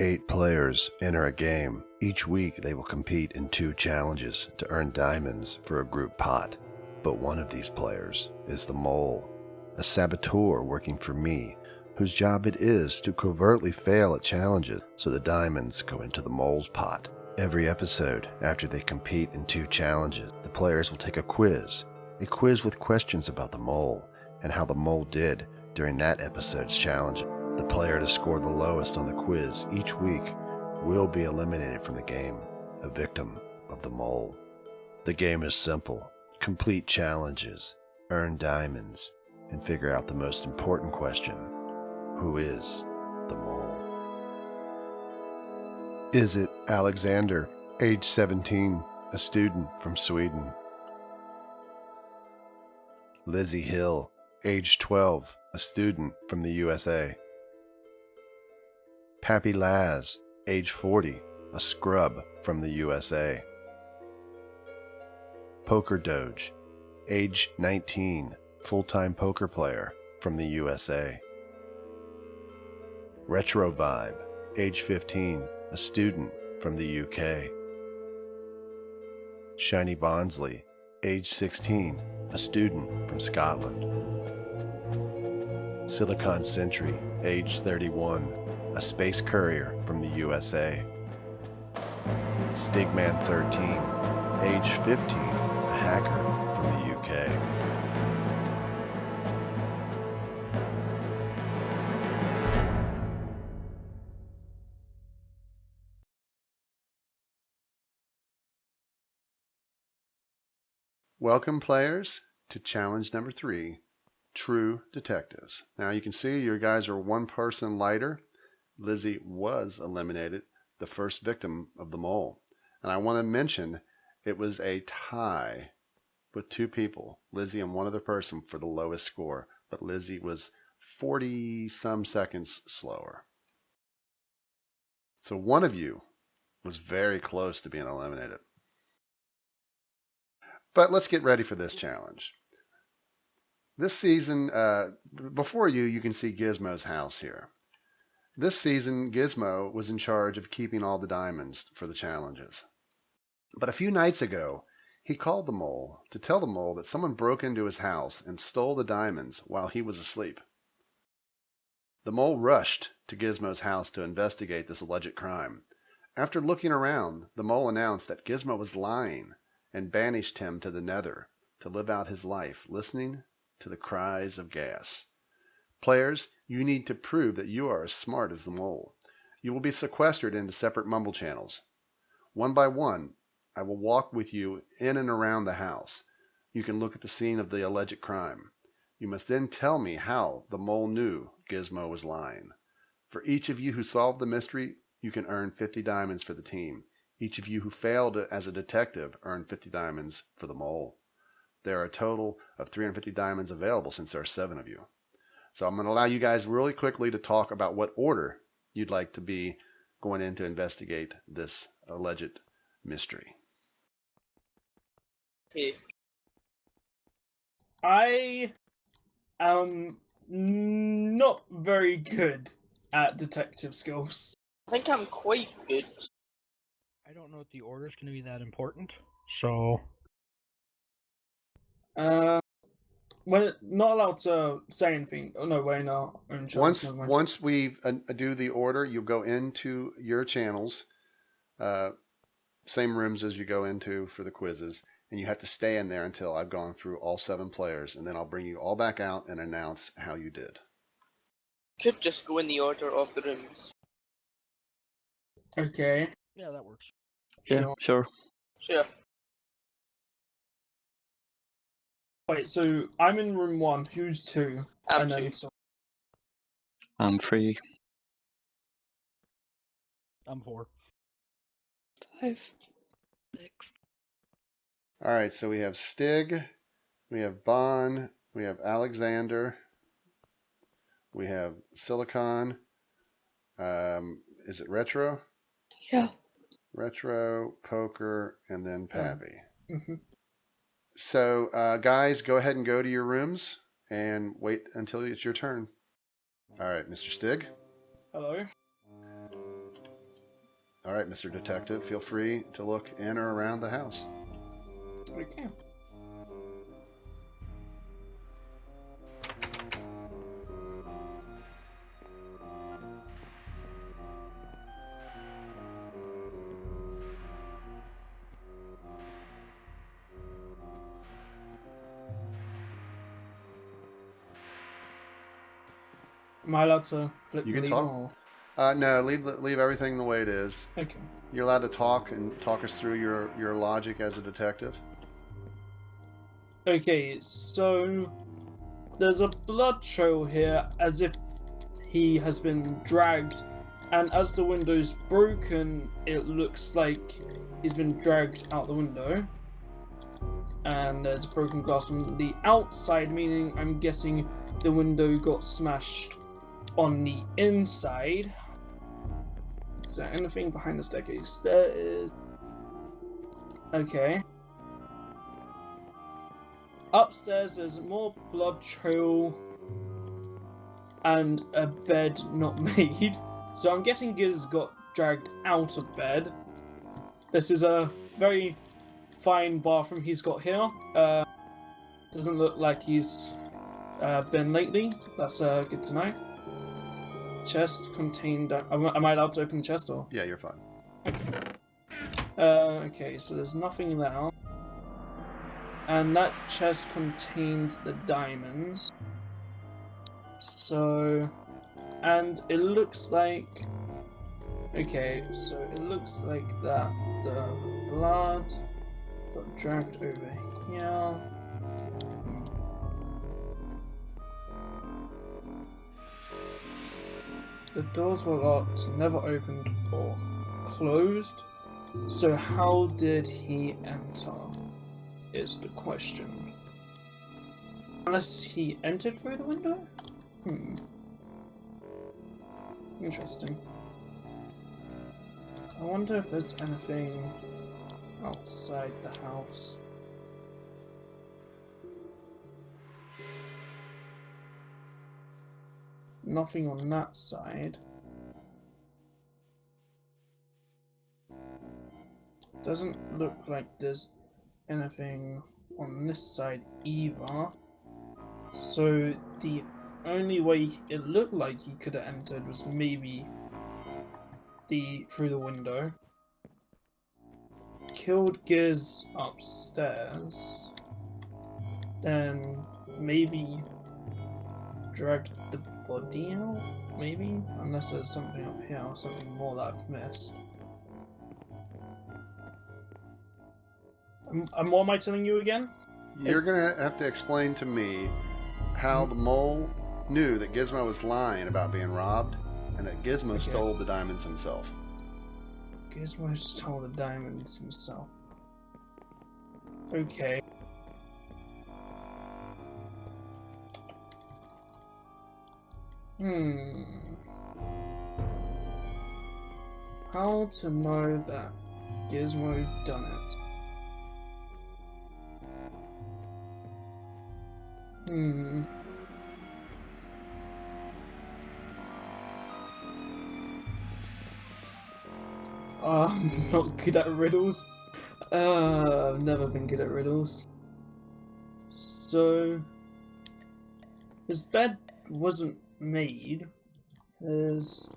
8 players enter a game. Each week they will compete in 2 challenges to earn diamonds for a group pot. But one of these players is the mole, a saboteur working for me, whose job it is to covertly fail at challenges so the diamonds go into the mole's pot. Every episode, after they compete in 2 challenges, the players will take a quiz with questions about the mole and how the mole did during that episode's challenge. The player to score the lowest on the quiz each week will be eliminated from the game, a victim of the mole. The game is simple. Complete challenges, earn diamonds, and figure out the most important question: who is the mole? Is it Alexander, age 17, a student from Sweden? Lizzie Hill, age 12, a student from the USA. Pappy Laz, age 40, a scrub from the USA. Poker Doge, age 19, full-time poker player from the USA. Retro Vibe, age 15, a student from the UK. Shiny Bonsley, age 16, a student from Scotland. Silicon Sentry, age 31, a space courier from the USA. Stigman 13, age 15, a hacker from the UK. Welcome, players, to challenge number 3, True Detectives. Now you can see your guys are one person lighter. Lizzie was eliminated, the first victim of the mole. And I want to mention it was a tie with 2 people, Lizzie and one other person, for the lowest score. But Lizzie was 40-some seconds slower. So one of you was very close to being eliminated. But let's get ready for this challenge. This season, before you can see Gizmo's house here. This season, Gizmo was in charge of keeping all the diamonds for the challenges. But a few nights ago, he called the mole to tell the mole that someone broke into his house and stole the diamonds while he was asleep. The mole rushed to Gizmo's house to investigate this alleged crime. After looking around, the mole announced that Gizmo was lying and banished him to the Nether to live out his life listening to the cries of gas. Players, you need to prove that you are as smart as the mole. You will be sequestered into separate mumble channels. One by one, I will walk with you in and around the house. You can look at the scene of the alleged crime. You must then tell me how the mole knew Gizmo was lying. For each of you who solved the mystery, you can earn 50 diamonds for the team. Each of you who failed as a detective earned 50 diamonds for the mole. There are a total of 350 diamonds available since there are 7 of you. So I'm going to allow you guys really quickly to talk about what order you'd like to be going in to investigate this alleged mystery. I am not very good at detective skills. I think I'm quite good. I don't know if the order is going to be that important, so... We're not allowed to say anything. Oh, no, we're not. Once we do the order, you'll go into your channels, same rooms as you go into for the quizzes, and you have to stay in there until I've gone through all 7 players, and then I'll bring you all back out and announce how you did. Could just go in the order of the rooms. Okay. Yeah, that works. Yeah, sure. Sure. Wait, so I'm in room 1. Who's 2? I'm And 2. then so I'm 3. I'm 4. 5. 6. All right, so we have Stig, we have Bon, we have Alexander, we have Silicon. Is it Retro? Yeah. Retro, Poker, and then Pappy. Mm-hmm. So, guys, go ahead and go to your rooms and wait until it's your turn. All right, Mr. Stig. Hello. All right, Mr. Detective, feel free to look in or around the house. Okay. Am I allowed to flip You the can lever? talk. Or... No, leave everything the way it is. Okay. You're allowed to talk and talk us through your logic as a detective. Okay, so there's a blood trail here as if he has been dragged, and as the window's broken, it looks like he's been dragged out the window. And there's broken glass on the outside, meaning I'm guessing the window got smashed on the inside. Is there anything behind the staircase? There is. Okay. Upstairs, there's more blood trail and a bed not made. So I'm guessing Giz got dragged out of bed. This is a very fine bathroom he's got here. Doesn't look like he's been lately. That's good to know. Chest contained. Am I allowed to open the chest or? Yeah, you're fine. Okay, so there's nothing there. And that chest contained the diamonds. So, and it looks like. Okay, so it looks like that the blood got dragged over here. The doors were locked, never opened or closed. So how did he enter? Is the question. Unless he entered through the window? Interesting. I wonder if there's anything outside the house. Nothing on that side. Doesn't look like there's anything on this side either. So the only way it looked like he could have entered was maybe through the window. Killed Giz upstairs. Then maybe dragged the body out? Maybe? Unless there's something up here or something more that I've missed. And what am I telling you again? You're going to have to explain to me how the mole knew that Gizmo was lying about being robbed and that Gizmo stole the diamonds himself. Gizmo stole the diamonds himself. Okay. How to know that Gizmo done it? I'm not good at riddles. I've never been good at riddles. So, his bed wasn't made. His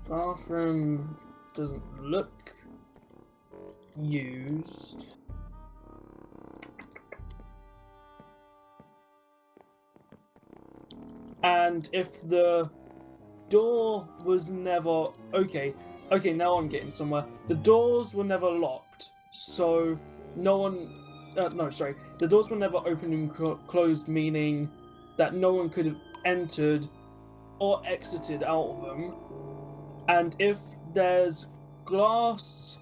bathroom doesn't look used. And if the door was never... Okay, now I'm getting somewhere. The doors were never locked, so no one... The doors were never opened and closed, meaning that no one could have entered or exited out of them. And if there's glass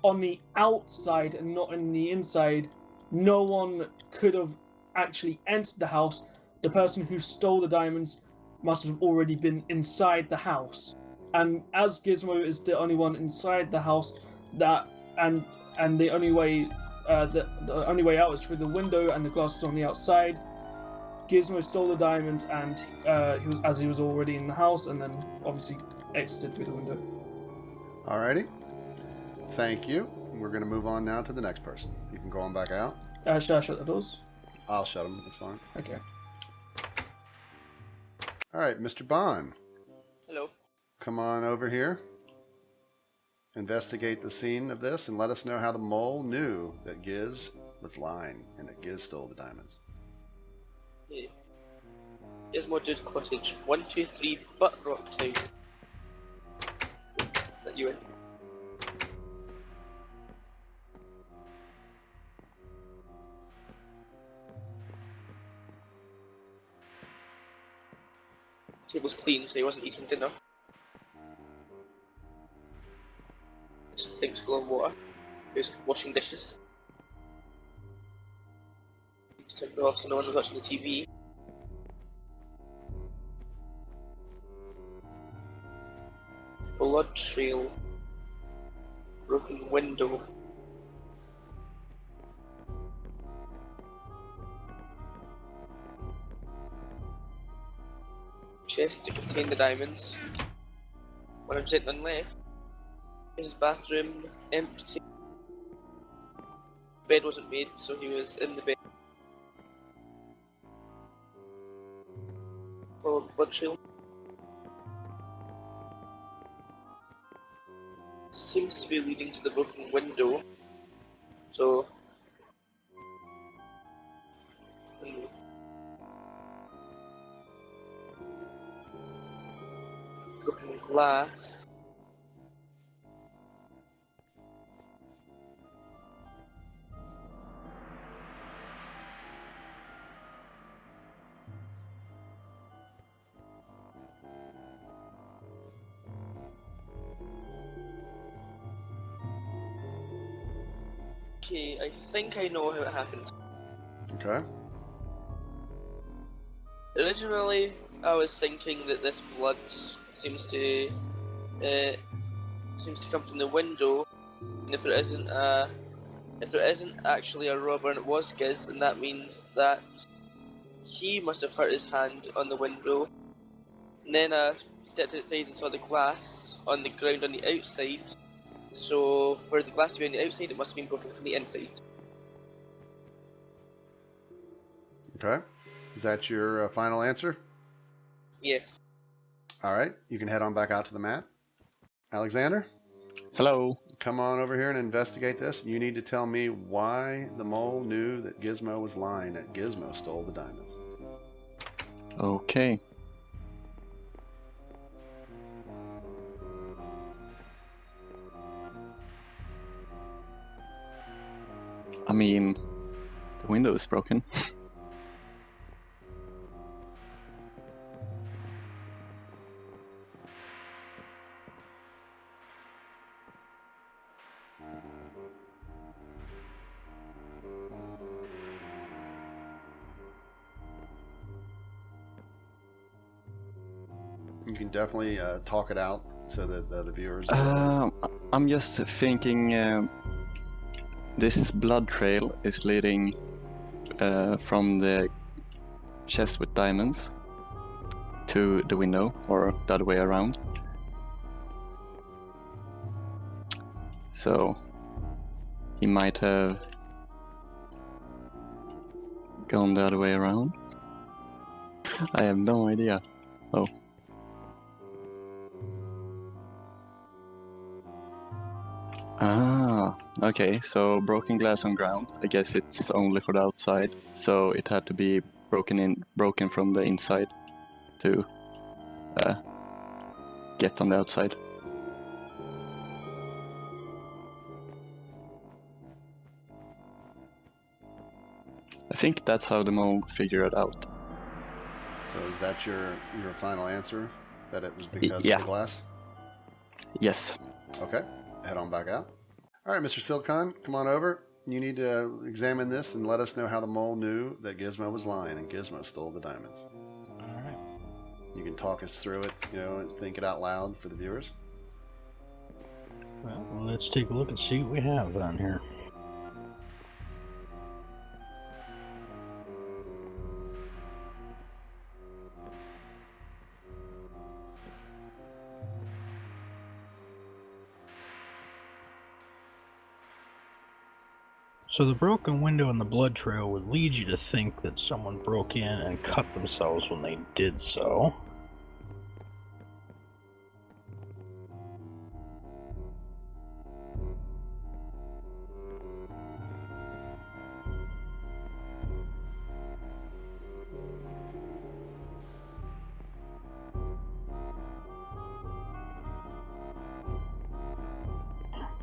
on the outside and not in the inside, no one could have actually entered the house. The person who stole the diamonds must have already been inside the house. And as Gizmo is the only one inside the house, and the only way the only way out is through the window, and the glass is on the outside. Gizmo stole the diamonds, and he was already in the house, and then obviously exited through the window. Alrighty. Thank you. We're going to move on now to the next person. You can go on back out. Should I shut the doors? I'll shut them. That's fine. Okay. All right, Mr. Bond, Hello. come on over here. Investigate the scene of this and let us know how the mole knew that Giz was lying and that Giz stole the diamonds. Yeah. Gizmo Cottage, 123 Butt Rock Town. Let you in. Table's clean, so he wasn't eating dinner. Just sinks full of water. He was washing dishes. He turned it off so no one was watching the TV. Blood trail. Broken window. Chest to contain the diamonds. 100% none left. His bathroom empty. Bed wasn't made, so he was in the bed. Follow the blood trail. Seems to be leading to the broken window. So. Broken glass. Okay, I think I know how it happened. Okay. Originally, I was thinking that this blood seems to come from the window, and if there isn't actually a robber and it was Giz, then that means that he must have hurt his hand on the window. And then I stepped outside and saw the glass on the ground on the outside. So for the glass to be on the outside, it must have been broken from the inside. Okay. Is that your final answer? Yes. All right. You can head on back out to the map. Alexander, Hello. come on over here and investigate this. You need to tell me why the mole knew that Gizmo was lying, that Gizmo stole the diamonds. Okay. I mean, the window is broken. You can definitely talk it out so that the viewers. I'm just thinking this blood trail is leading from the chest with diamonds to the window, or the other way around. So he might have gone the other way around. I have no idea. Oh. Ah, okay, so broken glass on ground. I guess it's only for the outside, so it had to be broken from the inside to get on the outside. I think that's how the mole figured it out. So is that your final answer? That it was because Yeah. of the glass? Yes. Okay. Head on back out. All right, Mr. Silcon, come on over. You need to examine this and let us know how the mole knew that Gizmo was lying and Gizmo stole the diamonds. Alright. You can talk us through it, and think it out loud for the viewers. Well, let's take a look and see what we have on here. So the broken window and the blood trail would lead you to think that someone broke in and cut themselves when they did so.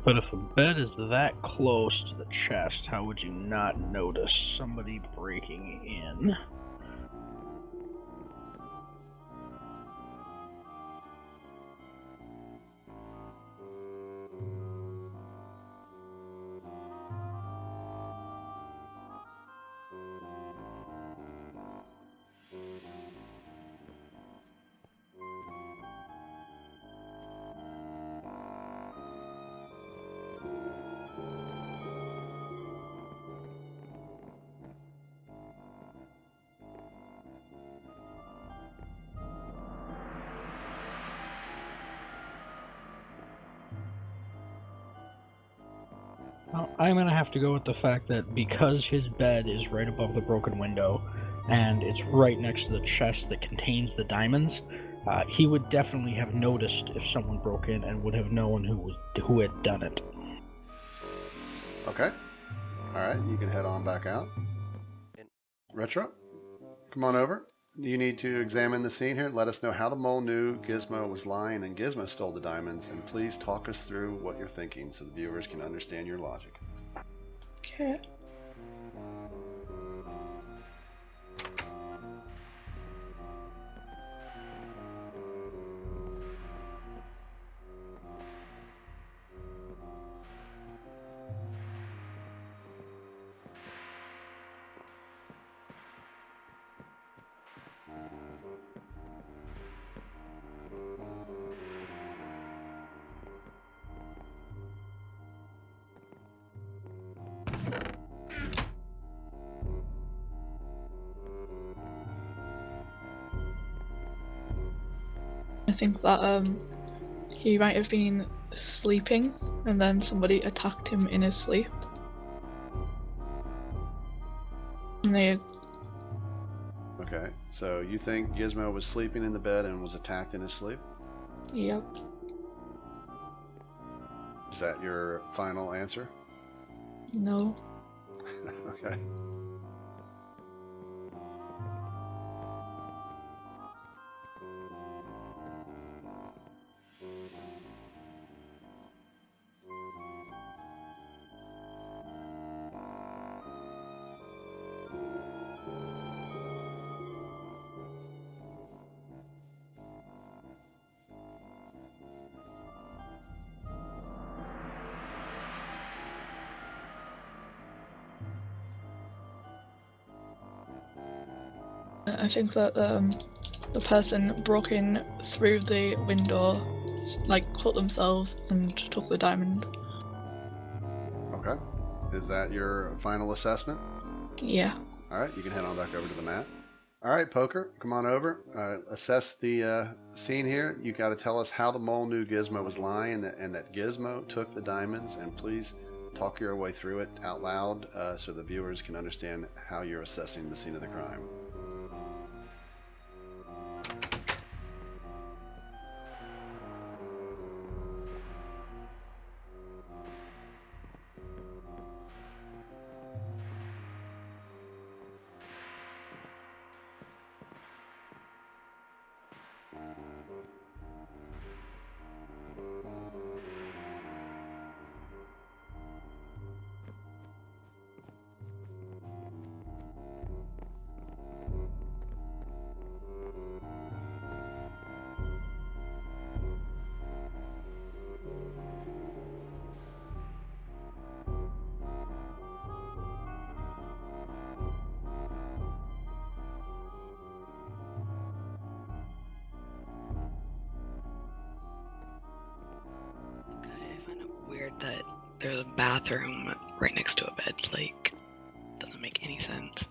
But if a bed is that close to the chest, how would you not notice somebody breaking in? Well, I'm gonna have to go with the fact that because his bed is right above the broken window, and it's right next to the chest that contains the diamonds, he would definitely have noticed if someone broke in and would have known who had done it. Okay. All right, you can head on back out. Retro, come on over. You need to examine the scene here. Let us know how the mole knew Gizmo was lying and Gizmo stole the diamonds, and please talk us through what you're thinking so the viewers can understand your logic. Okay. I think that he might have been sleeping and then somebody attacked him in his sleep. And they Okay, so you think Gizmo was sleeping in the bed and was attacked in his sleep? yep. Is that your final answer? No. Okay. I think that the person broke in through the window, like cut themselves and took the diamond. Okay. Is that your final assessment? Yeah. All right, you can head on back over to the mat. All right, Poker, come on over. Assess the scene here. You got to tell us how the mole knew Gizmo was lying and that Gizmo took the diamonds, and please talk your way through it out loud so the viewers can understand how you're assessing the scene of the crime. I find it weird that there's a bathroom right next to a bed. Like, doesn't make any sense.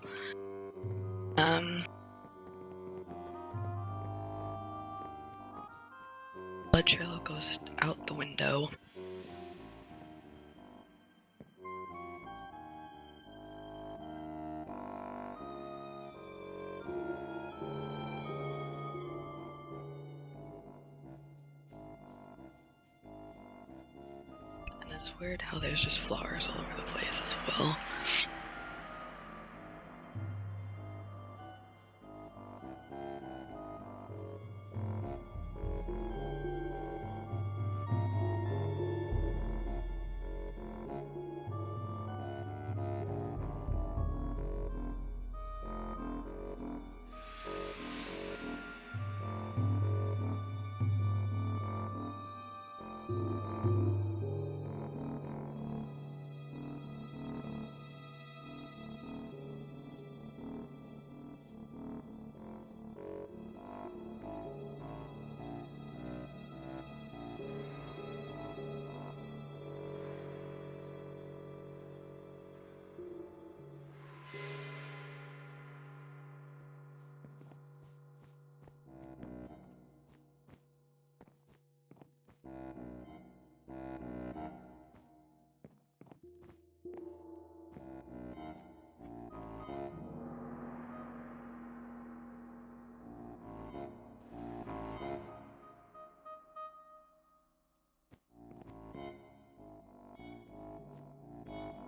Blood trail goes out the window. It's weird how there's just flowers all over the place as well.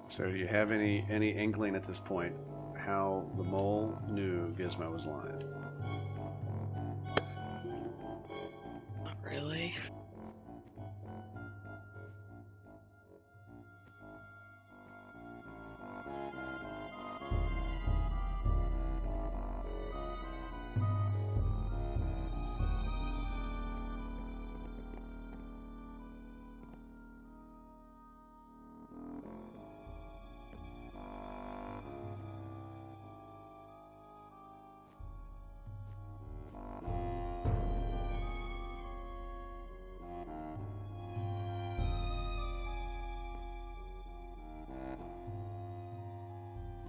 So do you have any inkling at this point how the mole knew Gizmo was lying? Not really.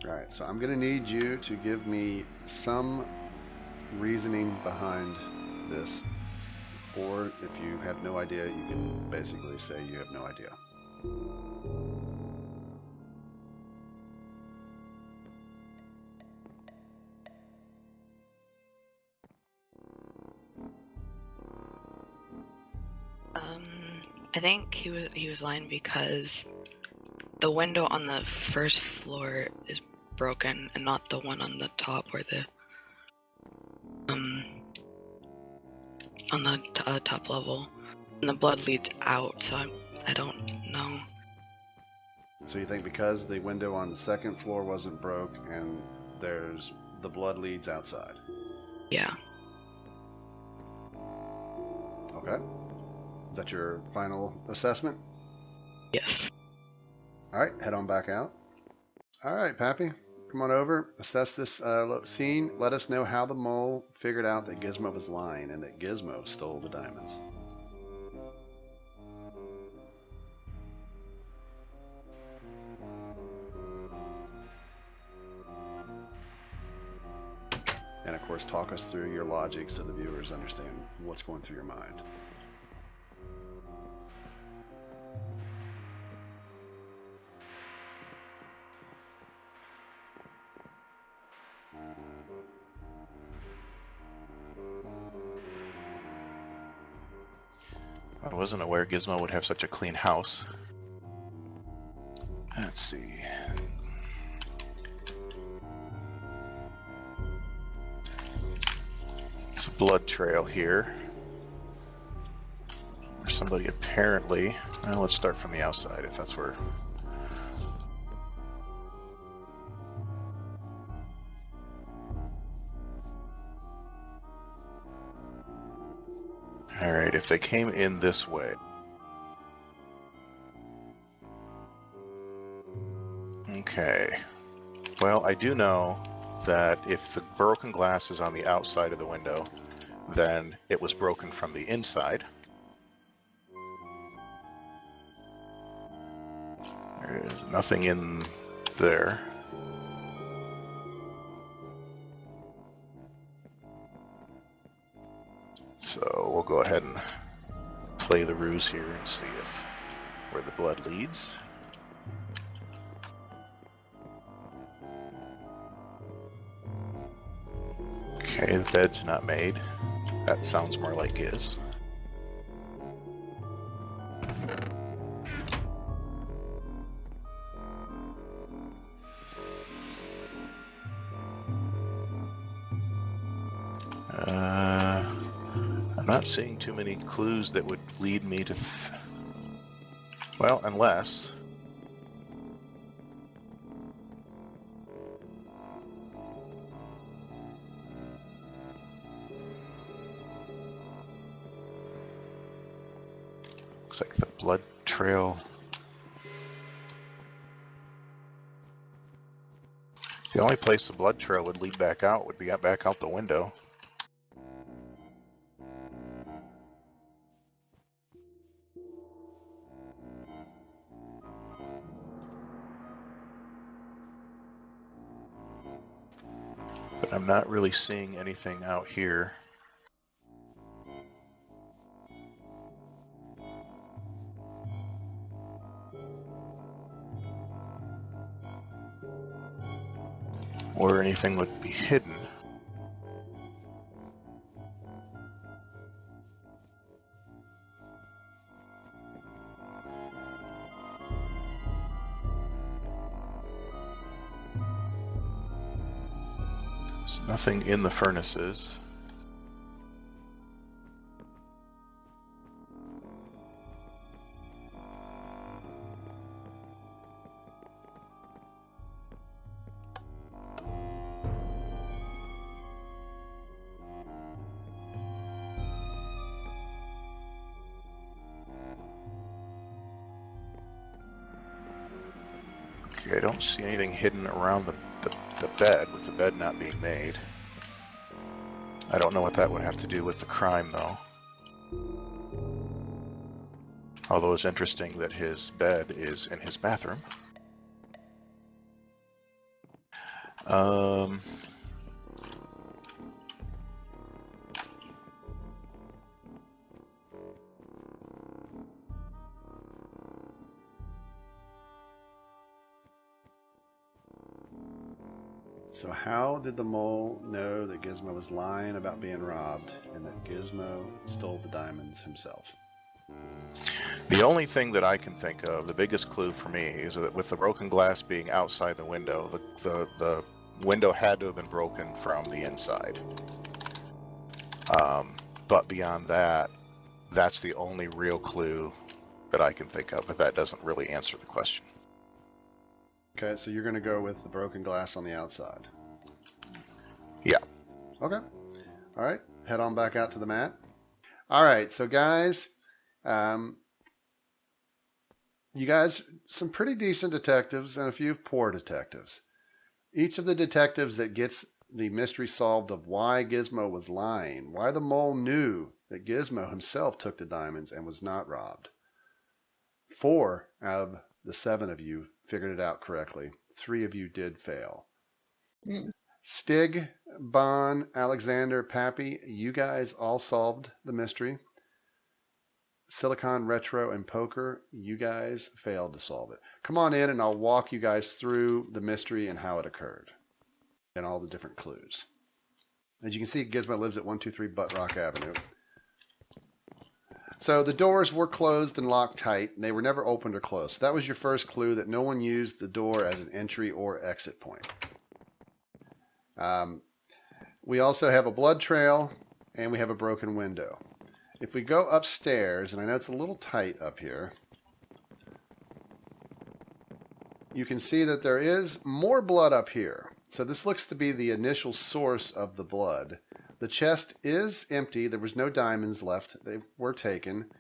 All right, so I'm going to need you to give me some reasoning behind this, or if you have no idea, you can basically say you have no idea. I think he was lying because the window on the first floor is broken and not the one on the top where the on the top level, and the blood leads out, so I don't know. So you think because the window on the second floor wasn't broke and the blood leads outside? Yeah. Okay. Is that your final assessment? Yes. All right, head on back out. All right, Pappy, come on over. Assess this scene. Let us know how the mole figured out that Gizmo was lying and that Gizmo stole the diamonds. And of course, talk us through your logic so the viewers understand what's going through your mind. I wasn't aware Gizmo would have such a clean house. Let's see. It's a blood trail here. Where somebody apparently... Well, let's start from the outside if that's where... Alright, if they came in this way. Okay. Well, I do know that if the broken glass is on the outside of the window, then it was broken from the inside. There is nothing in there. So we'll go ahead and play the ruse here and see where the blood leads. Okay, the bed's not made. That sounds more like his. I'm not seeing too many clues that would lead me to... well, unless... looks like the blood trail... the only place the blood trail would lead back out would be back out the window. But I'm not really seeing anything out here. Or anything would be hidden. There's nothing in the furnaces. Okay, I don't see anything hidden around the bed, with the bed not being made. I don't know what that would have to do with the crime, though. Although it's interesting that his bed is in his bathroom. So how did the mole know that Gizmo was lying about being robbed and that Gizmo stole the diamonds himself? The only thing that I can think of, the biggest clue for me, is that with the broken glass being outside the window, the window had to have been broken from the inside. But beyond that, that's the only real clue that I can think of, but that doesn't really answer the question. Okay, so you're going to go with the broken glass on the outside. Yeah. Okay. All right. Head on back out to the mat. All right. So, guys, you guys, some pretty decent detectives and a few poor detectives. Each of the detectives that gets the mystery solved of why Gizmo was lying, why the mole knew that Gizmo himself took the diamonds and was not robbed. 4 out of the 7 of you figured it out correctly. 3 of you did fail. Stig, Bon, Alexander, Pappy, you guys all solved the mystery. Silicon, Retro, and Poker, you guys failed to solve it. Come on in and I'll walk you guys through the mystery and how it occurred. And all the different clues. As you can see, Gizmo lives at 123 Butt Rock Avenue. So the doors were closed and locked tight, and they were never opened or closed. That was your first clue, that no one used the door as an entry or exit point. We also have a blood trail, and we have a broken window. If we go upstairs, and I know it's a little tight up here, you can see that there is more blood up here. So this looks to be the initial source of the blood. The chest is empty. There was no diamonds left. They were taken.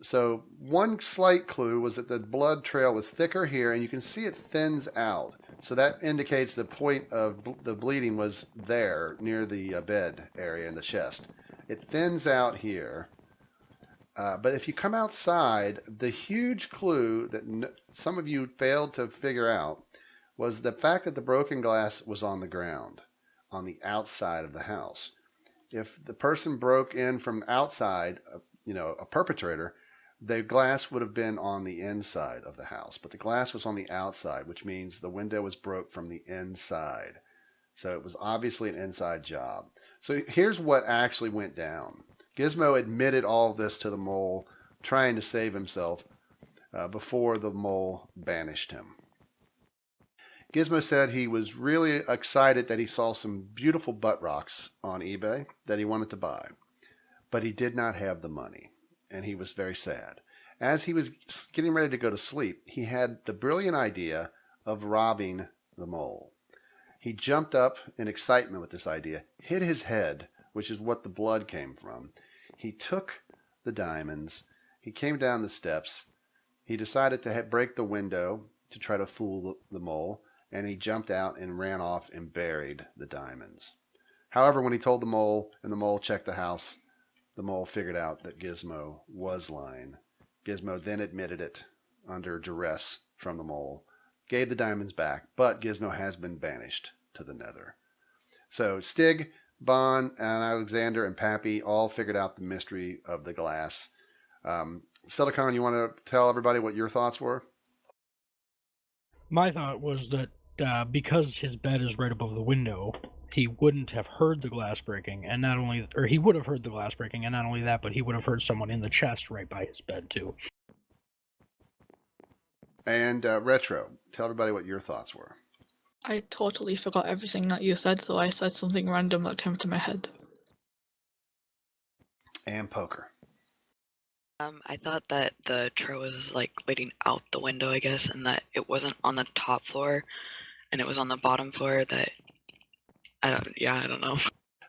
So one slight clue was that the blood trail was thicker here, and you can see it thins out. So that indicates the point of the bleeding was there, near the bed area in the chest. It thins out here. But if you come outside, the huge clue that some of you failed to figure out was the fact that the broken glass was on the ground, on the outside of the house. If the person broke in from outside, a perpetrator, the glass would have been on the inside of the house. But the glass was on the outside, which means the window was broke from the inside. So it was obviously an inside job. So here's what actually went down. Gizmo admitted all this to the mole, trying to save himself before the mole banished him. Gizmo said he was really excited that he saw some beautiful butt rocks on eBay that he wanted to buy. but he did not have the money, and he was very sad. As he was getting ready to go to sleep, he had the brilliant idea of robbing the mole. He jumped up in excitement with this idea, hit his head, which is what the blood came from. He took the diamonds. He came down the steps. He decided to break the window to try to fool the mole, and he jumped out and ran off and buried the diamonds. However, when he told the mole and the mole checked the house, the mole figured out that Gizmo was lying. Gizmo then admitted it under duress from the mole, gave the diamonds back, but Gizmo has been banished to the Nether. So Stig, Bon, and Alexander and Pappy all figured out the mystery of the glass. Silicon, you want to tell everybody what your thoughts were? My thought was that because his bed is right above the window, he wouldn't have heard the glass breaking, and he would have heard the glass breaking, and not only that, but he would have heard someone in the chest right by his bed too. And Retro, tell everybody what your thoughts were. I totally forgot everything that you said, so I said something random that came to my head. And Poker. I thought that the trail was like leading out the window, I guess, and that it wasn't on the top floor, and it was on the bottom floor. That I don't know.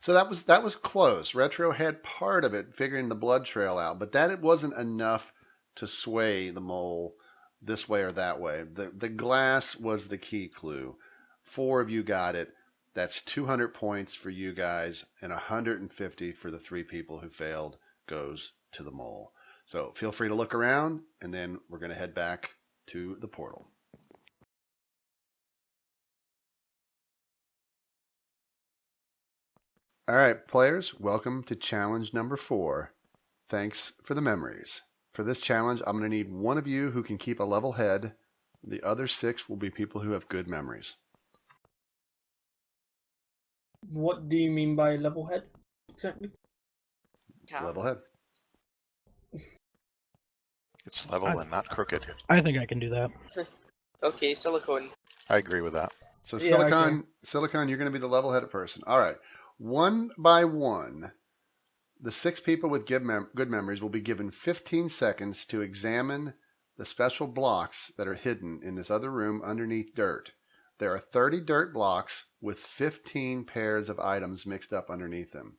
So that was close. Retro had part of it, figuring the blood trail out, but that it wasn't enough to sway the mole this way or that way. The glass was the key clue. 4 of you got it. That's 200 points for you guys, and 150 for the 3 people who failed goes to the mole. So feel free to look around, and then we're going to head back to the portal. All right, players, welcome to challenge number 4. Thanks for the memories. For this challenge, I'm going to need one of you who can keep a level head. The other 6 will be people who have good memories. What do you mean by level head exactly? Level head. It's level and not crooked. I think I can do that. Okay, Silicone. I agree with that. So Yeah, okay. Silicon, you're going to be the level-headed person. All right. One by one, the 6 people with good memories will be given 15 seconds to examine the special blocks that are hidden in this other room underneath dirt. There are 30 dirt blocks with 15 pairs of items mixed up underneath them.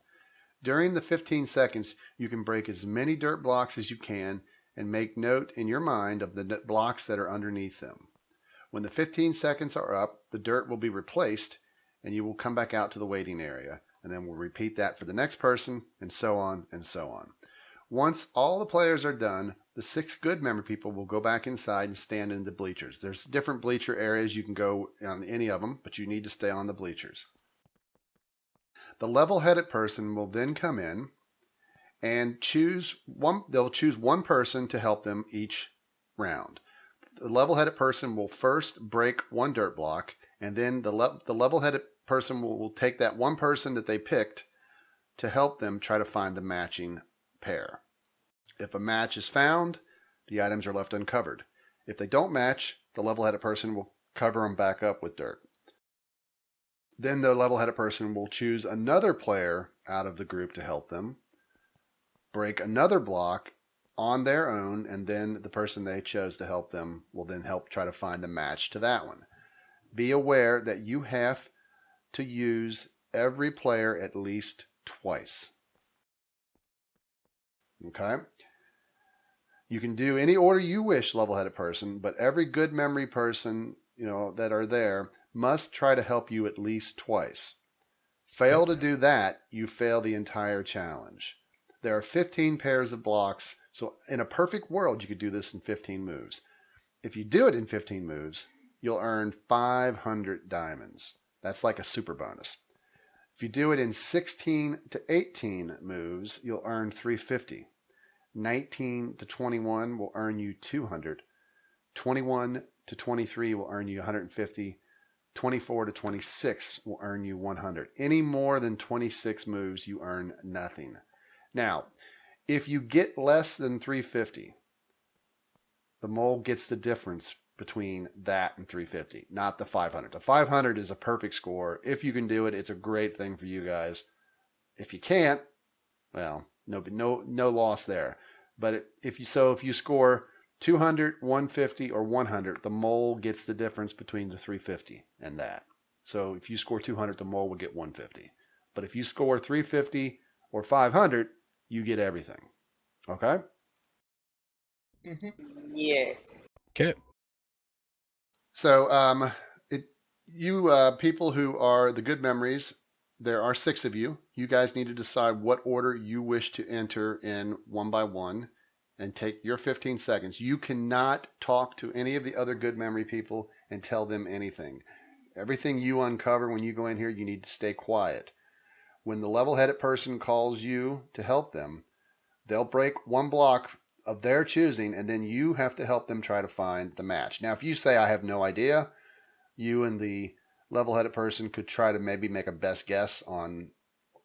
During the 15 seconds, you can break as many dirt blocks as you can and make note in your mind of the blocks that are underneath them. When the 15 seconds are up, the dirt will be replaced and you will come back out to the waiting area. And then we'll repeat that for the next person, and so on and so on. Once all the players are done, the 6 good memory people will go back inside and stand in the bleachers. There's different bleacher areas. You can go on any of them, but you need to stay on the bleachers. The level-headed person will then come in and choose one. They'll choose one person to help them each round. The level-headed person will first break one dirt block, and then the level-headed person will take that one person that they picked to help them try to find the matching pair. If a match is found, the items are left uncovered. If they don't match, the level-headed person will cover them back up with dirt. Then the level-headed person will choose another player out of the group to help them, break another block on their own, and then the person they chose to help them will then help try to find the match to that one. Be aware that you have to use every player at least twice. Okay? You can do any order you wish, level-headed person, but every good memory person, that are there must try to help you at least twice. Fail to do that, you fail the entire challenge. There are 15 pairs of blocks, so in a perfect world, you could do this in 15 moves. If you do it in 15 moves, you'll earn 500 diamonds. That's like a super bonus. If you do it in 16 to 18 moves, you'll earn 350. 19 to 21 will earn you 200. 21 to 23 will earn you 150. 24 to 26 will earn you 100. Any more than 26 moves, you earn nothing. Now, if you get less than 350, the mole gets the difference between that and 350, not the 500. The 500 is a perfect score. If you can do it, it's a great thing for you guys. If you can't, well, No loss there. But if you score 200, 150, or 100, the mole gets the difference between the 350 and that. So if you score 200, the mole will get 150. But if you score 350 or 500, you get everything. Okay? Yes. Okay. So people who are the good memories, there are 6 of you. You guys need to decide what order you wish to enter in one by one and take your 15 seconds. You cannot talk to any of the other good memory people and tell them anything. Everything you uncover when you go in here, you need to stay quiet. When the level-headed person calls you to help them, they'll break one block of their choosing, and then you have to help them try to find the match. Now, if you say, I have no idea, you and the level-headed person could try to maybe make a best guess on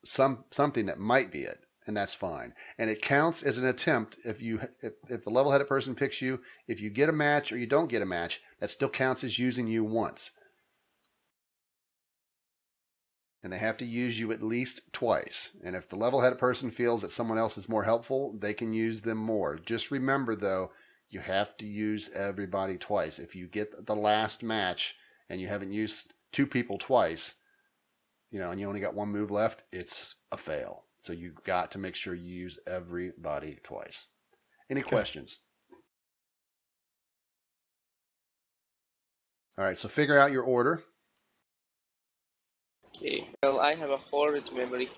something that might be it, and that's fine. And it counts as an attempt if the level-headed person picks you. If you get a match or you don't get a match, that still counts as using you once. And they have to use you at least twice. And if the level-headed person feels that someone else is more helpful, they can use them more. Just remember, though, you have to use everybody twice. If you get the last match and you haven't used 2 people twice, and you only got 1 move left, it's a fail. So you've got to make sure you use everybody twice. Any questions? All right, so figure out your order. Okay. Well, I have a horrid memory.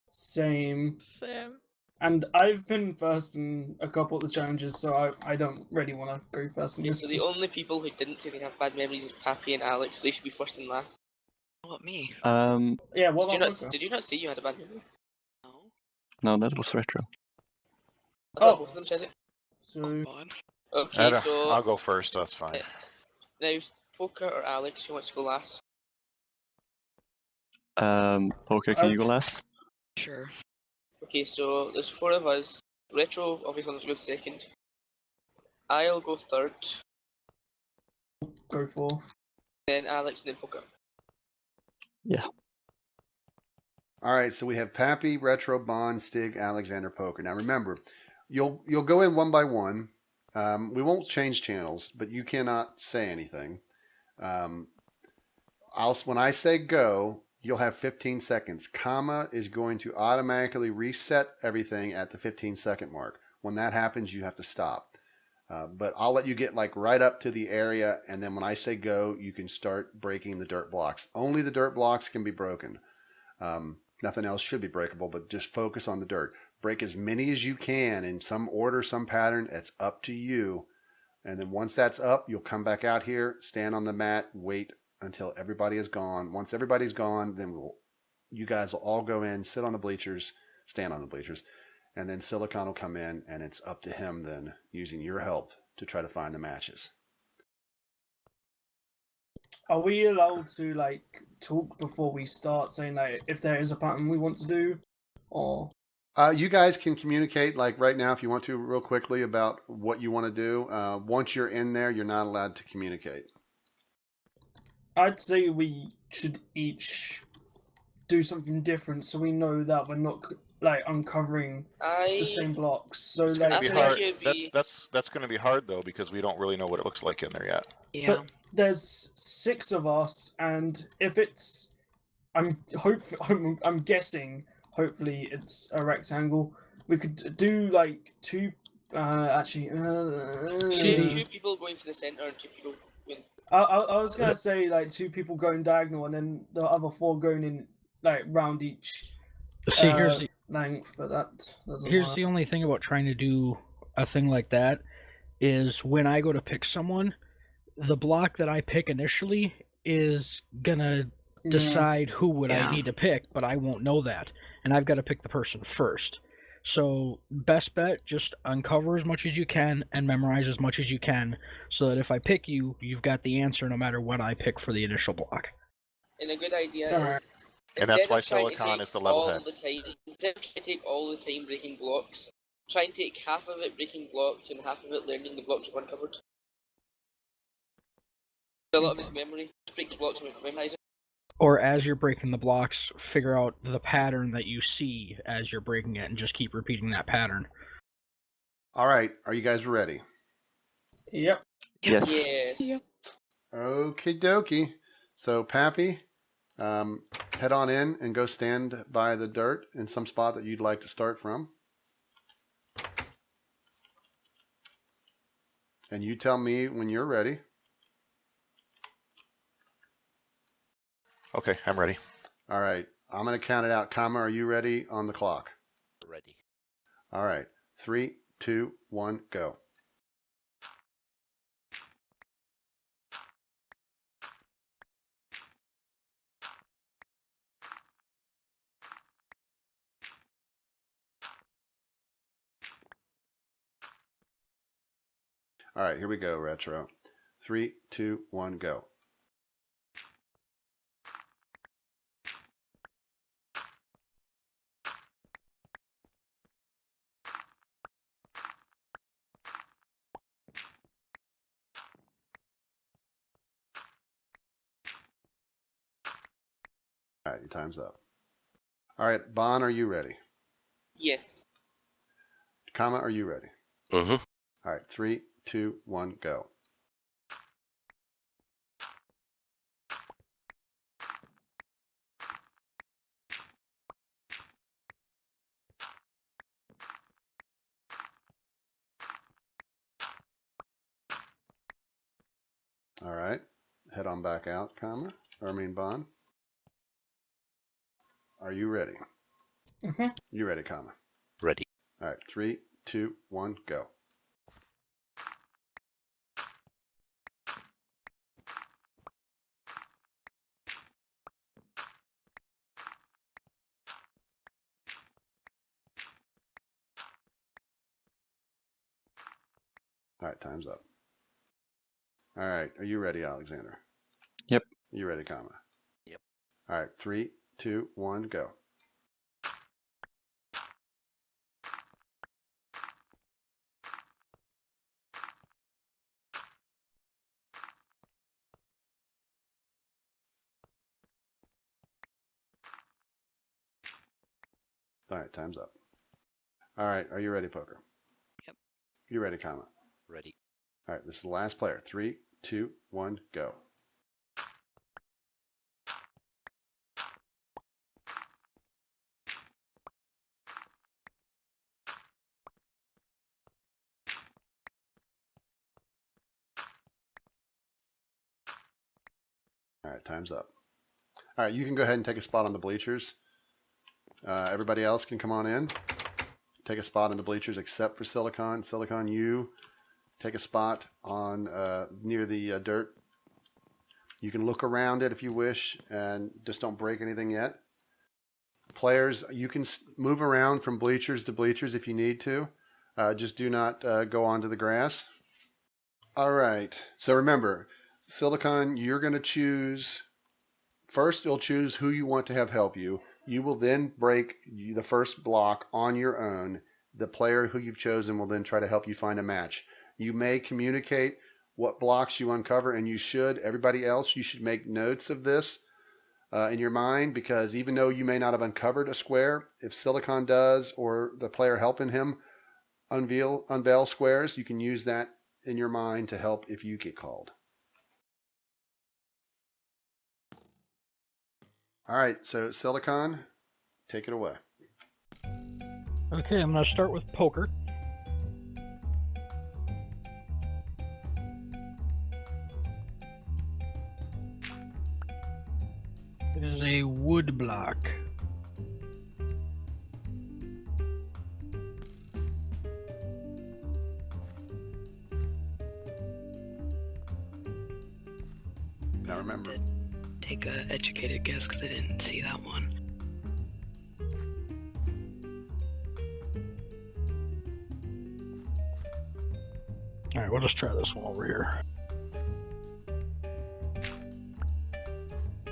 Same. Same. And I've been first in a couple of the challenges, so I don't really want to go first in Okay, this so the one. only people who didn't say they have bad memories is Pappy and Alex. They should be first and last. What, me? Yeah, what Did you about not? Luca? Did you not say you had a bad memory? No. No, that was retro. I thought Oh, both of them said it. so On. Okay, so I'll go first. That's fine. now Poker or Alex, who wants to go last? Poker, can you go last? Sure. Okay, so there's 4 of us. Retro obviously wants to go second. I'll go third. go for. Then Alex, and then Poker. Yeah. All right, so we have Pappy, Retro, Bond, Stig, Alexander, Poker. Now remember, you'll go in one by one. We won't change channels, but you cannot say anything. When I say go, you'll have 15 seconds. Comma is going to automatically reset everything at the 15-second mark. When that happens, you have to stop. But I'll let you get right up to the area, and then when I say go, you can start breaking the dirt blocks. Only the dirt blocks can be broken. Nothing else should be breakable, but just focus on the dirt. Break as many as you can in some order, some pattern. It's up to you. And then once that's up, you'll come back out here, stand on the mat, wait until everybody is gone. Once everybody's gone, then you guys will all go in, sit on the bleachers, stand on the bleachers, and then Silicon will come in, and it's up to him then, using your help, to try to find the matches. Are we allowed to talk before we start, saying if there is a pattern we want to do, or? You guys can communicate right now if you want to real quickly about what you want to do. Once you're in there, you're not allowed to communicate. I'd say we should each do something different so we know that we're not uncovering the same blocks. So It's gonna That's be an hard. idea. That's going to be hard though, because we don't really know what it looks like in there yet. Yeah. But there's 6 of us, and if it's, I'm guessing. Hopefully, it's a rectangle. We could do 2. Actually, 2 people going for the center and 2 people going. I was gonna say 2 people going diagonal, and then the other 4 going in round each. See, here's the length, but that doesn't Here's work. the only thing about trying to do a thing like that is when I go to pick someone, the block that I pick initially is gonna decide who would I Yeah. need to pick, but I won't know that, and I've got to pick the person first. So best bet, just uncover as much as you can and memorize as much as you can, so that if I pick you, you've got the answer no matter what I pick for the initial block. And a good idea Alright. is. And that's instead why of trying to Silicon take is the level all head. the time, instead of trying to take all the time breaking blocks, try and take half of it breaking blocks and half of it learning the blocks you've uncovered. A lot of his memory. Just break the blocks and memorize it. Or as you're breaking the blocks, figure out the pattern that you see as you're breaking it and just keep repeating that pattern. All right. Are you guys ready? Yep. Yes. Yes. Yep. Okie dokie. So, Pappy, head on in and go stand by the dirt in some spot that you'd like to start from. And you tell me when you're ready. Okay, I'm ready. All right. I'm going to count it out. Comma, are you ready on the clock? Ready. All right. 3, 2, 1, go. All right, here we go, Retro. 3, 2, 1, go. All right, your time's up. All right, Bon, are you ready? Yes. Comma, are you ready? Mm-hmm. All right, 3, 2, 1, go. All right, head on back out, comma. Bon. Are you ready? Mm-hmm. You ready, comma. Ready. All right, 3, 2, 1, go. All right, time's up. All right, are you ready, Alexander? Yep. You ready, comma? Yep. All right, 3, 2, 1, go. All right, time's up. All right, are you ready, Poker? Yep. You ready, comma? Ready. All right, this is the last player. 3, 2, 1, go. All right, time's up. All right, you can go ahead and take a spot on the bleachers. Everybody else can come on in. Take a spot on the bleachers except for Silicon. Silicon, you take a spot on near the dirt. You can look around it if you wish, and just don't break anything yet. Players, you can move around from bleachers to bleachers if you need to. Just do not go onto the grass. All right. So remember, Silicon, you're going to choose. First, you'll choose who you want to have help you. You will then break the first block on your own. The player who you've chosen will then try to help you find a match. You may communicate what blocks you uncover, and you should. Everybody else, you should make notes of this in your mind, because even though you may not have uncovered a square, if Silicon does, or the player helping him unveil squares, you can use that in your mind to help if you get called. All right, so Silicon, take it away. Okay, I'm going to start with poker. It is a wood block. Now remember, Did take a educated guess because I didn't see that one. Alright, we'll just try this one over here.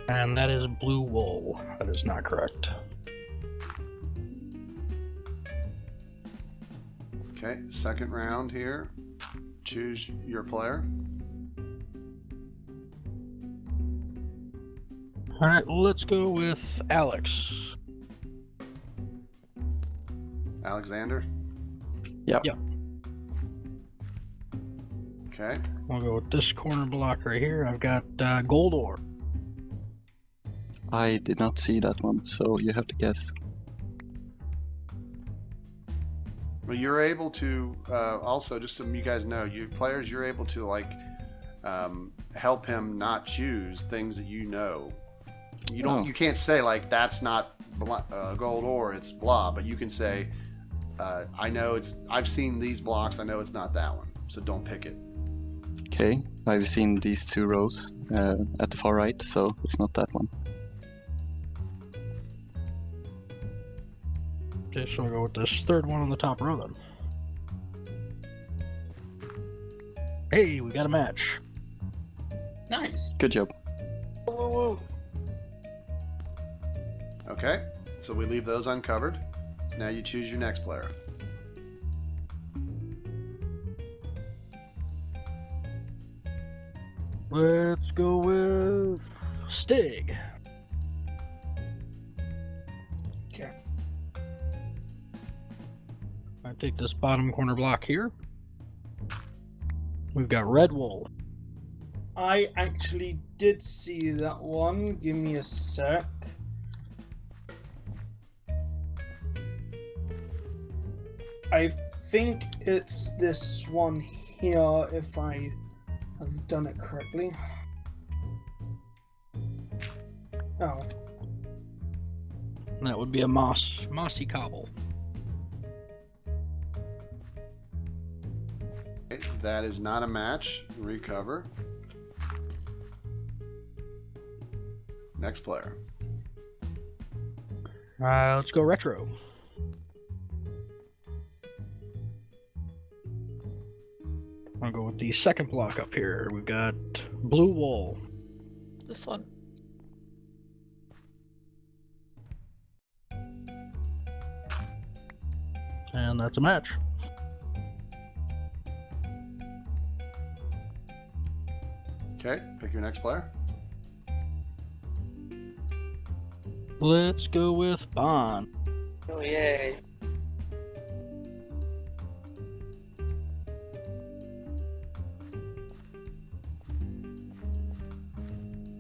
And that is blue wool. That is not correct. okay, second round here. Choose your player. Alright, let's go with Alex. Alexander? Yep. Yep. Okay. We'll go with this corner block right here. I've got gold ore. I did not see that one, so you have to guess. Well, you're able to also, just so you guys know, you players, you're able to like help him not choose things that you know. You don't. Oh. You can't say like that's not gold ore. It's blah. But you can say, I know it's. I've seen these blocks. I know it's not that one. So don't pick it. Okay, I've seen these 2 rows at the far right, so it's not that one. Okay, so we'll go with this third one on the top row then. Hey, we got a match. Nice. Good job. Okay. So we leave those uncovered. So now you choose your next player. Let's go with Stig. Okay. I take this bottom corner block here. We've got red wool. I actually did see that one. Give me a sec. I think it's this one here, if I have done it correctly. Oh. That would be a mossy cobble. Okay, that is not a match. Recover. Next player. Let's go retro. I'll go with the second block up here. We've got blue wool. This one. And that's a match. Okay, pick your next player. Let's go with Bond. Oh yay.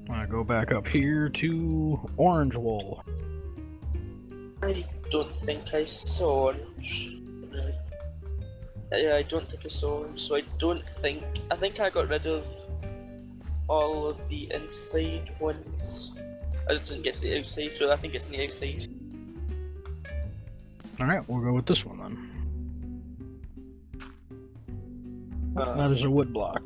I go back up here to orange wool. I don't think I saw orange. Yeah, I don't think I saw orange, so I think I got rid of all of the inside ones. I didn't get to the outside, so I think it's on the outside. Alright, we'll go with this one then. That is a wood block.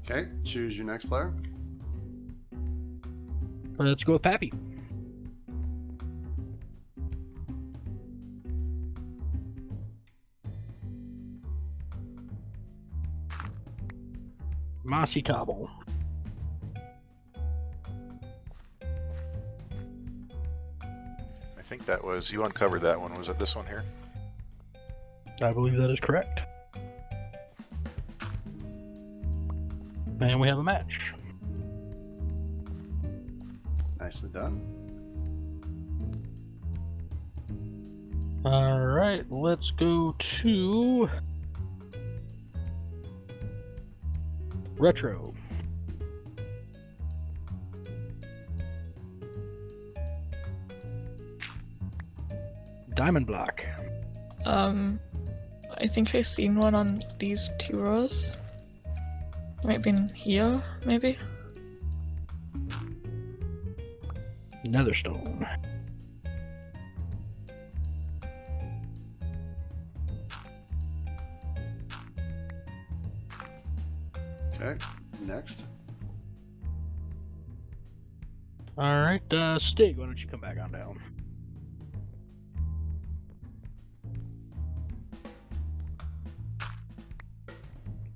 Okay, choose your next player. Let's go with Pappy. Mossy cobble. I think that was, you uncovered that one. Was it this one here? I believe that is correct. And we have a match. Nicely done. Alright, let's go to retro. Diamond block. I think I've seen one on these 2 rows. Might be in here, maybe? Netherstone. Okay, next. Alright, Stig, why don't you come back on down?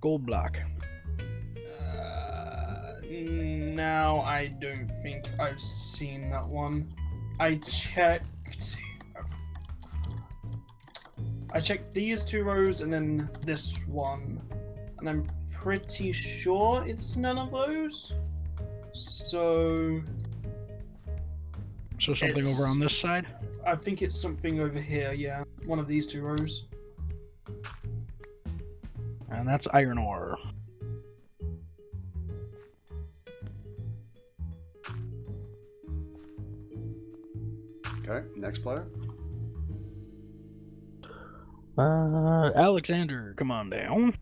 Gold block. Now I don't think I've seen that one. I checked. I checked these 2 rows and then this one, and I'm pretty sure it's none of those. So something It's- over on this side? I think it's something over here. Yeah, one of these 2 rows. And that's iron ore. Okay, next player. Alexander, come on down.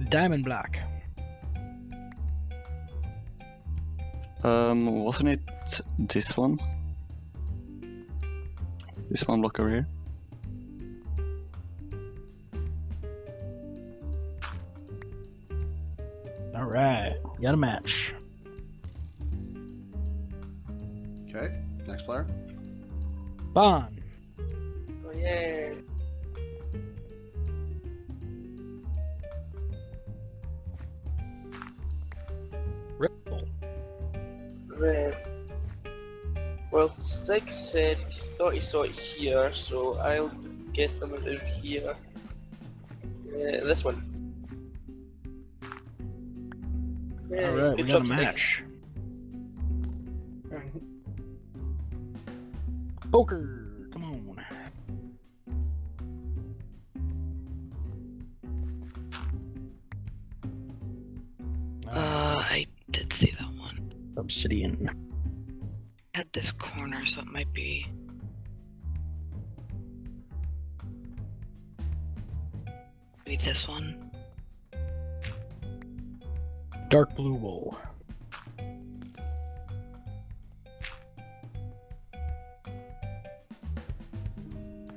Diamond block. Wasn't it this one? This one block over here? All right, got a match. Okay, next player. Bond. Oh yeah. Ripple. Right. Well, Stig said he thought he saw it here, so I'll guess I'm around here. This one. Yeah, All right, we good got a job, Stig. match. Poker, come on. I did see that one. Obsidian. I had this corner, so it might be. Maybe this one. Dark blue wool.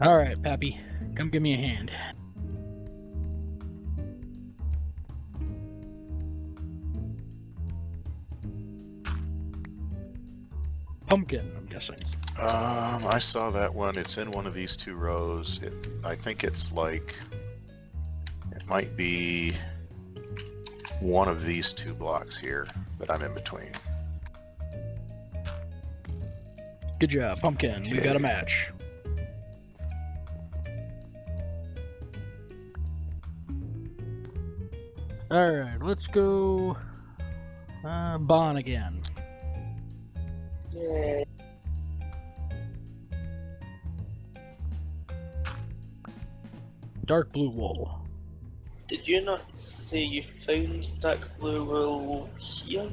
All right, Pappy, come give me a hand. Pumpkin, I'm guessing. I saw that one. It's in one of these 2 rows. I think it's like it might be one of these 2 blocks here that I'm in between. Good job, Pumpkin. We got a Yay. match. All right, let's go. Bon again. Yeah. Dark blue wool. Did you not say you found dark blue wool here?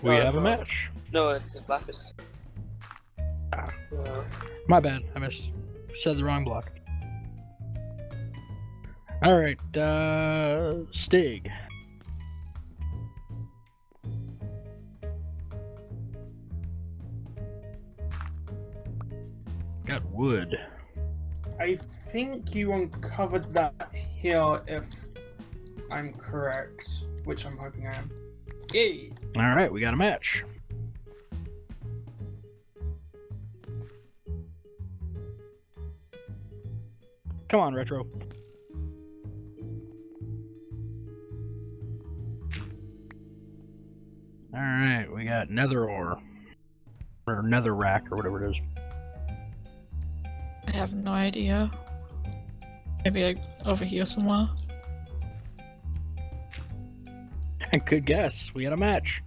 We No, have a no. match. No, it's Lapis. Ah. No. My bad. I said the wrong block. All right, Stig. Got wood. I think you uncovered that here, if I'm correct, which I'm hoping I am. Yay! All right, we got a match. Come on, Retro. All right, we got nether ore. Or nether rack, or whatever it is. I have no idea. Maybe over here somewhere. Good guess. We had a match.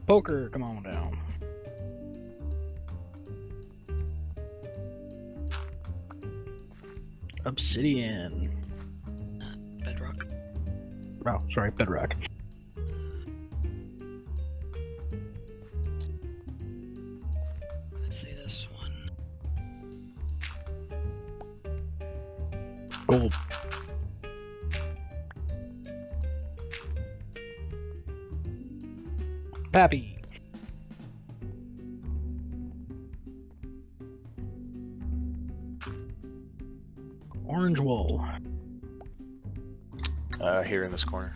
Poker, come on down. Obsidian. Bedrock. Oh, sorry, bedrock. Let's see this one. Gold. Pappy. Orange wool. Here in this corner.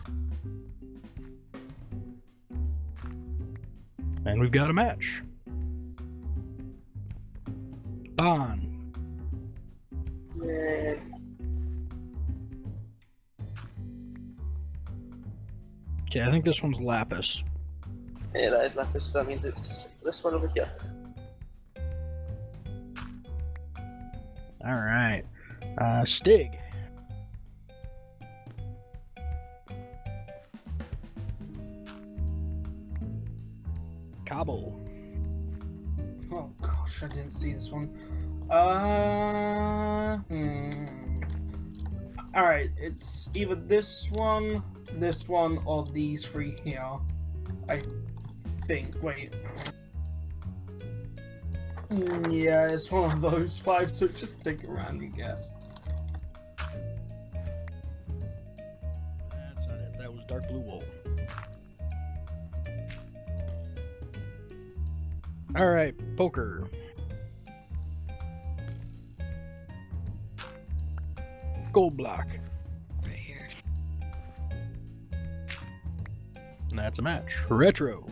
And we've got a match. Bon. Yeah. Okay, I think this one's Lapis. Yeah, that is Lapis, so that means it's this one over here. Alright. Stig. Cobble. Oh gosh, I didn't see this one. Alright, it's either this one, or these three here. I think. Wait. Yeah, it's one of those five, so just take a random guess. That's not it. That was Dark Blue Wool. Alright, poker. Gold block. Right here. And that's a match. Retro.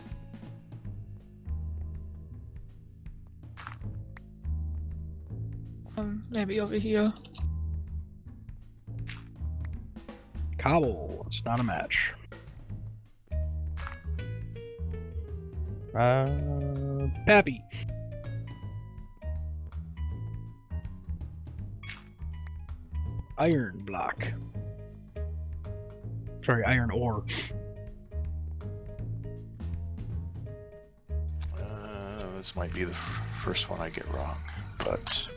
Maybe over here. Cobble. It's not a match. Pappy. Iron block. Sorry, iron ore. This might be the first one I get wrong, but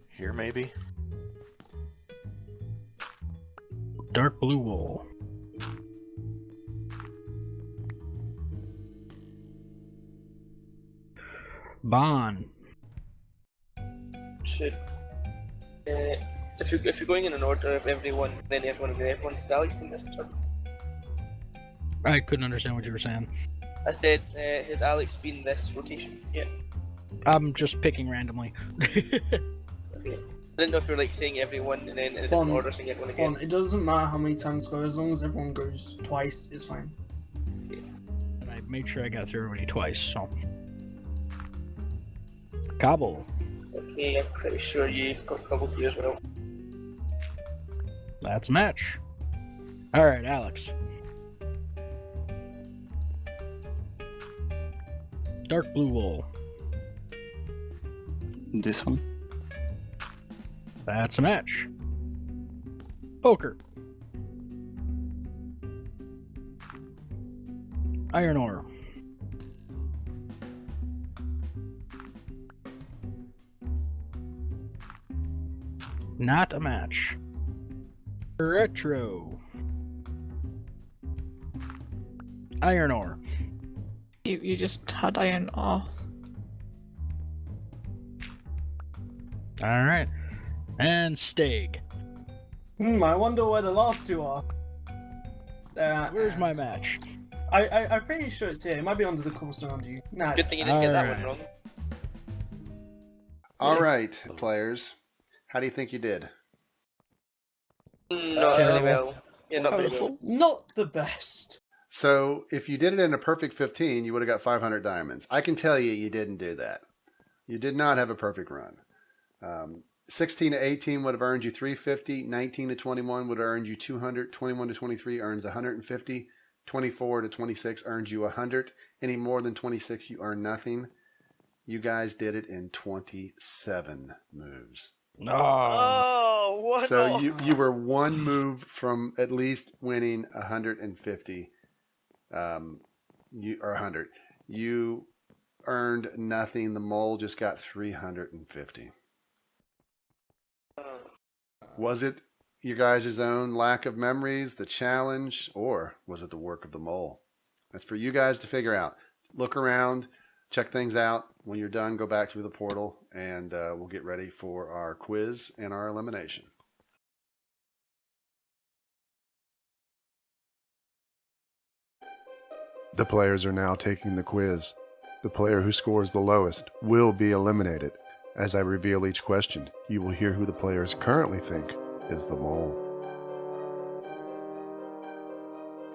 here maybe. Dark blue wool. Bond. Should if you're going in an order of everyone, then everyone values in this turn. I couldn't understand what you were saying. I said, has Alex been this rotation? Yeah. I'm just picking randomly. Okay. I didn't know if you were like saying everyone and then in a different order saying everyone again. It doesn't matter how many times go, as long as everyone goes twice, it's fine. And I made sure I got through everybody twice, so. Cobble. Okay, I'm pretty sure you got Cobble here as well. That's a match. Alright, Alex. Dark blue wool. This one. That's a match. Poker. Iron ore. Not a match. Retro. Iron ore. You just had iron ore. Alright. And Stag. I wonder where the last two are. Where's my match? I'm pretty sure it's here. It might be under the cobblestone under you. Nah, Good thing you didn't get that one Alright. wrong. All right, players. How do you think you did? Not Terrible. very well. Yeah, not very well. Colourful. not the best. So, if you did it in a perfect 15, you would have got 500 diamonds. I can tell you, you didn't do that. You did not have a perfect run. 16 to 18 would have earned you 350. 19 to 21 would have earned you 200. 21 to 23 earns 150. 24 to 26 earns you 100. Any more than 26, you earn nothing. You guys did it in 27 moves. Oh, what? So you were one move from at least winning 150. Or 100. You earned nothing. The mole just got 350. Was it you guys' own lack of memories, the challenge, or was it the work of the mole? That's for you guys to figure out. Look around, check things out. When you're done, go back through the portal, and we'll get ready for our quiz and our elimination. The players are now taking the quiz. The player who scores the lowest will be eliminated. As I reveal each question, you will hear who the players currently think is the mole.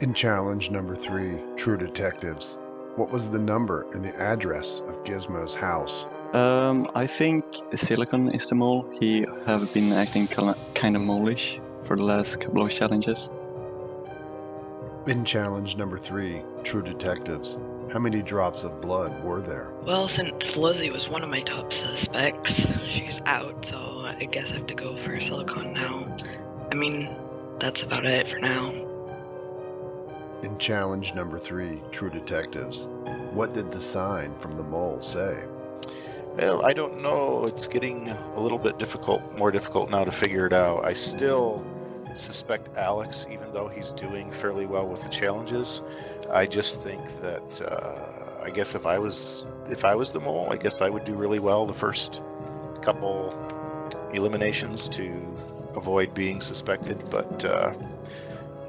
In challenge number 3, True Detectives, what was the number and the address of Gizmo's house I think Silicon is the mole. He have been acting kind of mole-ish for the last couple of challenges. In challenge number 3, True Detectives, how many drops of blood were there? Well, since Lizzie was one of my top suspects, she's out, so I guess I have to go for Silicon now. I mean, that's about it for now. In challenge number 3, True Detectives, what did the sign from the mole say? Well, I don't know. It's getting a little bit more difficult now to figure it out. I still suspect Alex, even though he's doing fairly well with the challenges. I just think that I guess if I was the mole, I guess I would do really well the first couple eliminations to avoid being suspected. But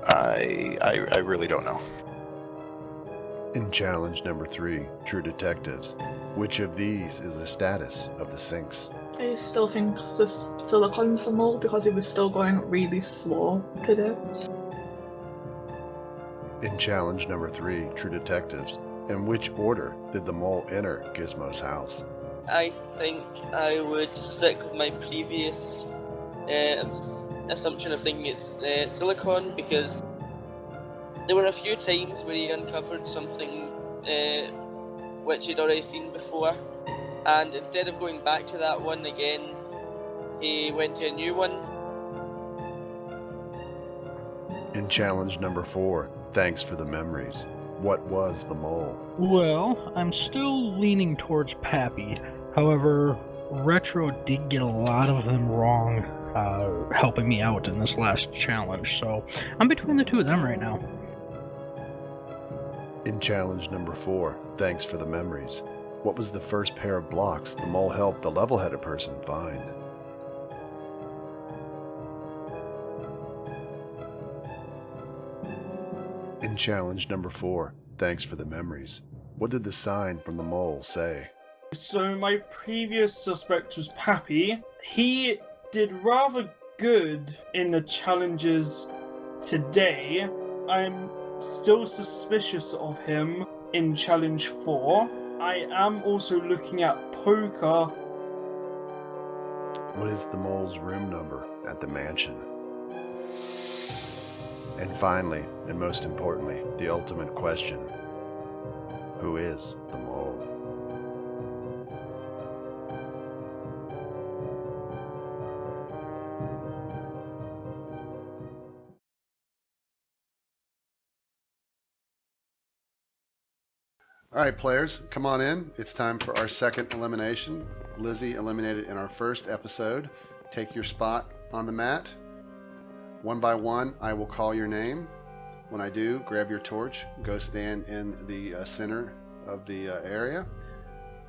I really don't know. In challenge number 3, True Detectives, which of these is the status of the sinks? I still think Silicon's the mole because he was still going really slow today. In challenge number 3, True Detectives, in which order did the mole enter Gizmo's house? I think I would stick with my previous assumption of thinking it's Silicon, because there were a few times where he uncovered something which he'd already seen before, and instead of going back to that one again, he went to a new one. In challenge number 4, Thanks for the Memories, what was the mole? Well, I'm still leaning towards Pappy. However, Retro did get a lot of them wrong, helping me out in this last challenge, so I'm between the two of them right now. In challenge number 4, Thanks for the Memories, what was the first pair of blocks the mole helped the level-headed person find? In challenge number 4, Thanks for the Memories, what did the sign from the mole say? So my previous suspect was Pappy. He did rather good in the challenges today. I'm still suspicious of him in challenge 4. I am also looking at poker. What is the mole's room number at the mansion? And finally, and most importantly, the ultimate question, who is the mole? All right, players, come on in. It's time for our second elimination. Lizzie eliminated in our first episode. Take your spot on the mat. One by one, I will call your name. When I do, grab your torch, go stand in the center of the area.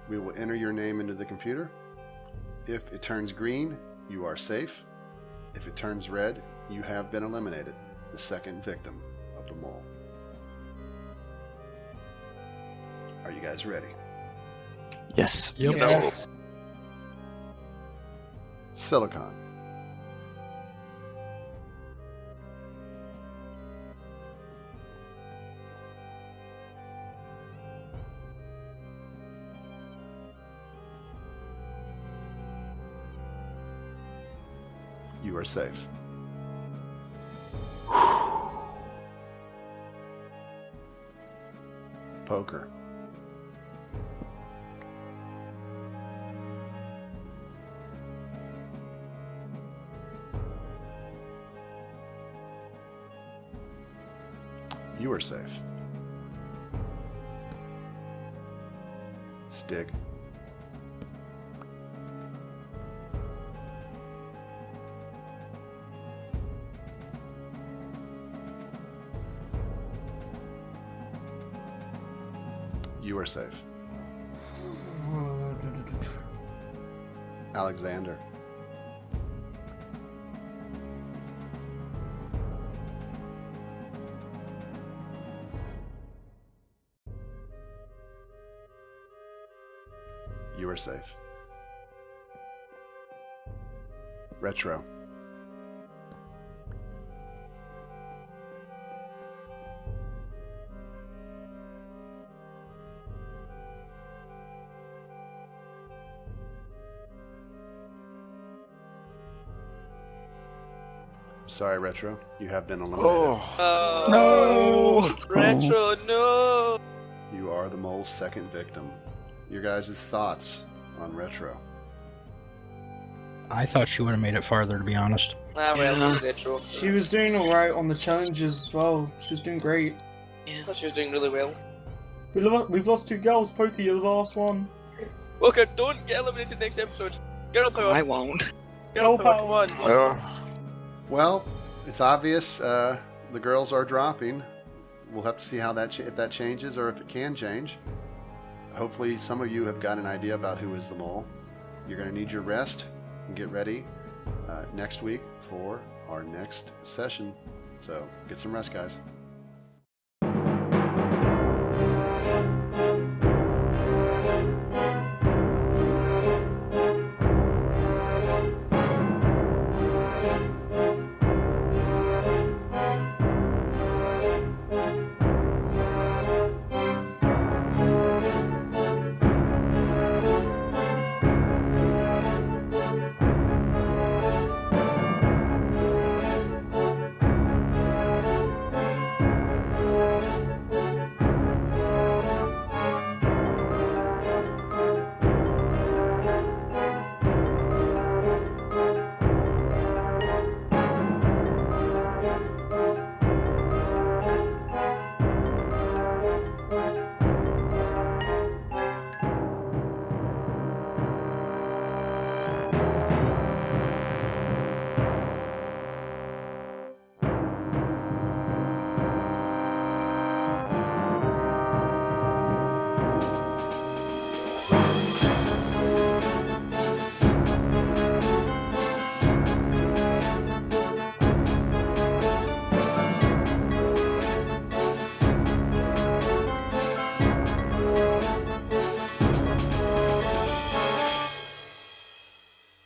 We will enter your name into the computer. If it turns green, you are safe. If it turns red, you have been eliminated, the second victim of the mole. Are you guys ready? Yes. Yep. Yes. Silicon. You are safe. Poker. You are safe. Stig. You are safe. Alexander. You are safe. Retro. Sorry, Retro. You have been eliminated. Oh, No! Retro, no! You are the mole's second victim. Your guys' thoughts on Retro? I thought she would have made it farther, to be honest. Ah, well, Yeah. Retro. She was doing alright on the challenges as well. She was doing great. I Yeah. thought she was doing really well. We've lost 2 girls. Pokey, you're the last one. Walker, don't get eliminated next episode. Girl power. I won't. Girl Girl power, power. come on. oh. Well, it's obvious the girls are dropping. We'll have to see how if that changes or if it can change. Hopefully, some of you have got an idea about who is the mole. You're going to need your rest and get ready next week for our next session. So get some rest, guys.